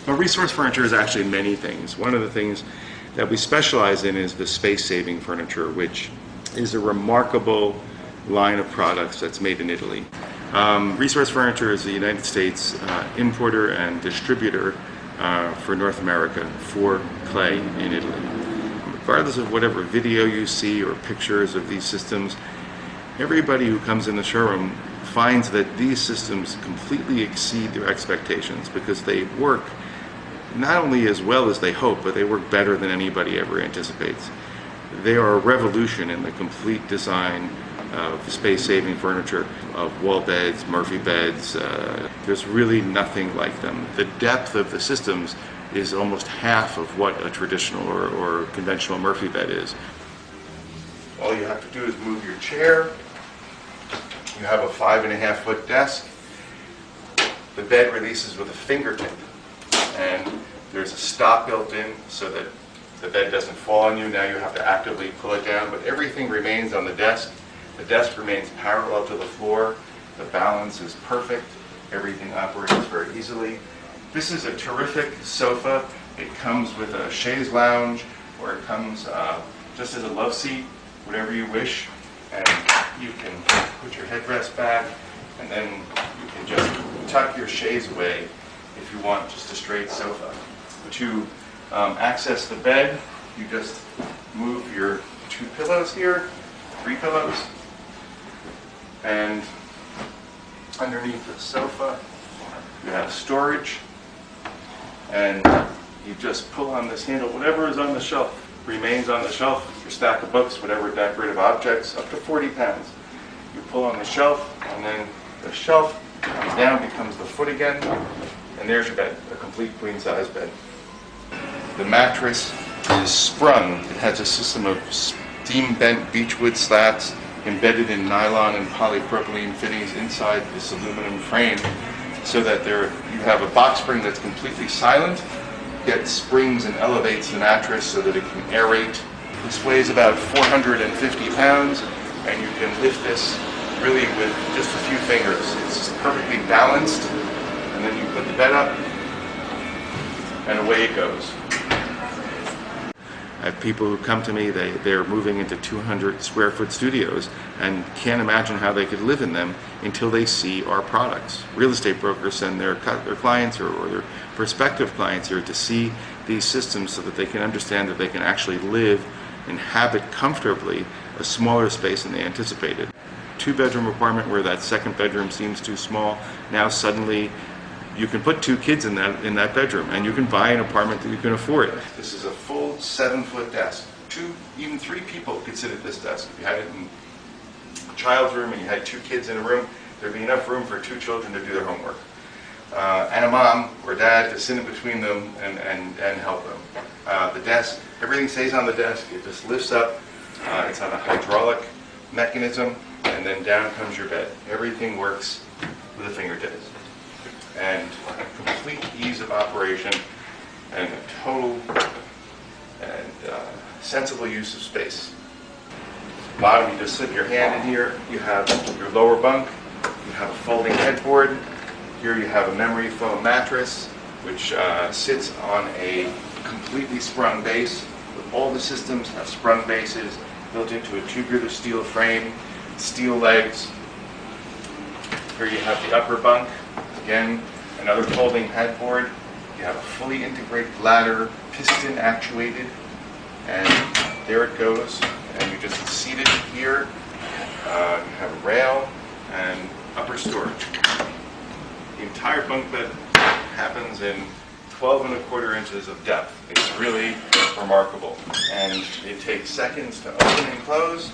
Well, resource furniture is actually many things. One of the things that we specialize in is the space-saving furniture, which is a remarkable line of products that's made in Italy. Resource Furniture is the United States importer and distributor for North America for clay in Italy. Regardless of whatever video you see or pictures of these systems, everybody who comes in the showroom finds that these systems completely exceed their expectations because they work not only as well as they hope, but they work better than anybody ever anticipates. They are a revolution in the complete design of space-saving furniture, of wall beds, Murphy beds. There's really nothing like them. The depth of the systems is almost half of what a traditional or conventional Murphy bed is. All you have to do is move your chair. You have a 5.5-foot desk. The bed releases with a fingertip, and there's a stop built in so that the bed doesn't fall on you. Now you have to actively pull it down, but everything remains on the desk. The desk remains parallel to the floor. The balance is perfect. Everything operates very easily. This is a terrific sofa. It comes with a chaise lounge, or it comes just as a love seat, whatever you wish. And you can put your headrest back, and then you can just tuck your chaise away if you want just a straight sofa. To access the bed, you just move your 2 pillows here, 3 pillows, and underneath the sofa you have storage, and you just pull on this handle. Whatever is on the shelf remains on the shelf. Your stack of books, whatever decorative objects, up to 40 pounds. You pull on the shelf, and then the shelf comes down, becomes the foot again, and there's your bed, a complete queen-size bed. The mattress is sprung. It has a system of steam-bent beechwood slats embedded in nylon and polypropylene fittings inside this aluminum frame, so that you have a box spring that's completely silent, yet springs and elevates the mattress so that it can aerate. This weighs about 450 pounds, and you can lift this really with just a few fingers. It's perfectly balanced, and then you put the bed up, and away it goes. I have people who come to me, they're moving into 200 square foot studios and can't imagine how they could live in them until they see our products. Real estate brokers send their clients or their prospective clients here to see these systems so that they can understand that they can actually live, inhabit comfortably a smaller space than they anticipated. 2-bedroom apartment where that second bedroom seems too small, now suddenly you can put 2 kids in that bedroom, and you can buy an apartment that you can afford. This is a full 7-foot desk. 2, even 3 people could sit at this desk. If you had it in a child's room and you had 2 kids in a room, there'd be enough room for 2 children to do their homework. And a mom or dad to sit in between them and help them. The desk, everything stays on the desk. It just lifts up. It's on a hydraulic mechanism, and then down comes your bed. Everything works with a fingertips. And a complete ease of operation and a total and sensible use of space. Bottom, you just slip your hand in here. You have your lower bunk. You have a folding headboard. Here you have a memory foam mattress, which sits on a completely sprung base. All the systems have sprung bases built into a tubular steel frame, steel legs. Here you have the upper bunk. Again, another folding headboard. You have a fully integrated ladder, piston actuated, and there it goes. And you just seat it here. You have a rail and upper storage. The entire bunk bed happens in 12¼ inches of depth. It's really remarkable. And it takes seconds to open and close.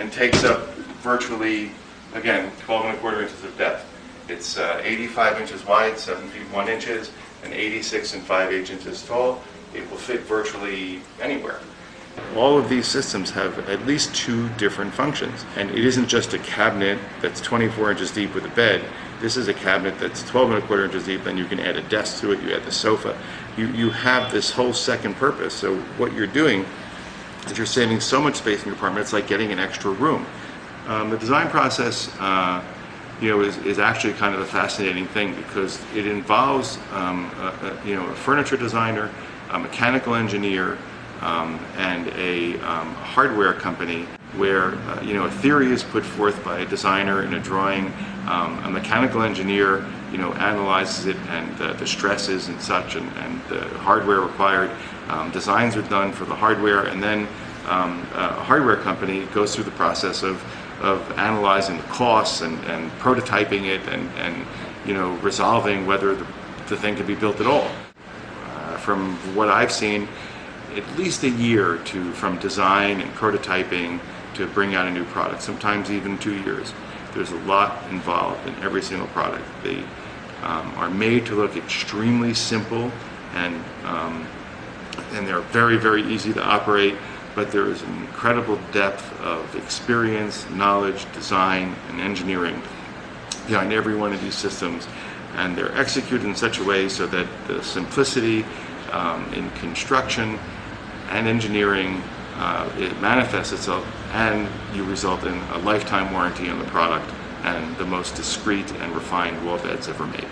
And takes up virtually, again, 12¼ inches of depth. It's 85 inches wide, 7 feet 1 inches, and 86 and 5/8 inches tall. It will fit virtually anywhere. All of these systems have at least 2 different functions. And it isn't just a cabinet that's 24 inches deep with a bed. This is a cabinet that's 12¼ inches deep, then you can add a desk to it, you add the sofa. You have this whole second purpose. So what you're doing is you're saving so much space in your apartment, it's like getting an extra room. The design process is actually kind of a fascinating thing, because it involves a furniture designer, a mechanical engineer, and a hardware company, where a theory is put forth by a designer in a drawing. A mechanical engineer analyzes it, and the stresses and such, and the hardware required. Designs are done for the hardware, and then a hardware company goes through the process of analyzing the costs and prototyping it, and resolving whether the thing can be built at all. From what I've seen, at least a year from design and prototyping to bring out a new product, sometimes even 2 years. There's a lot involved in every single product. They are made to look extremely simple, and they're very, very easy to operate, but there is an incredible depth of experience, knowledge, design, and engineering behind every one of these systems, and they're executed in such a way so that the simplicity in construction and engineering, it manifests itself, and you result in a lifetime warranty on the product and the most discreet and refined wall beds ever made.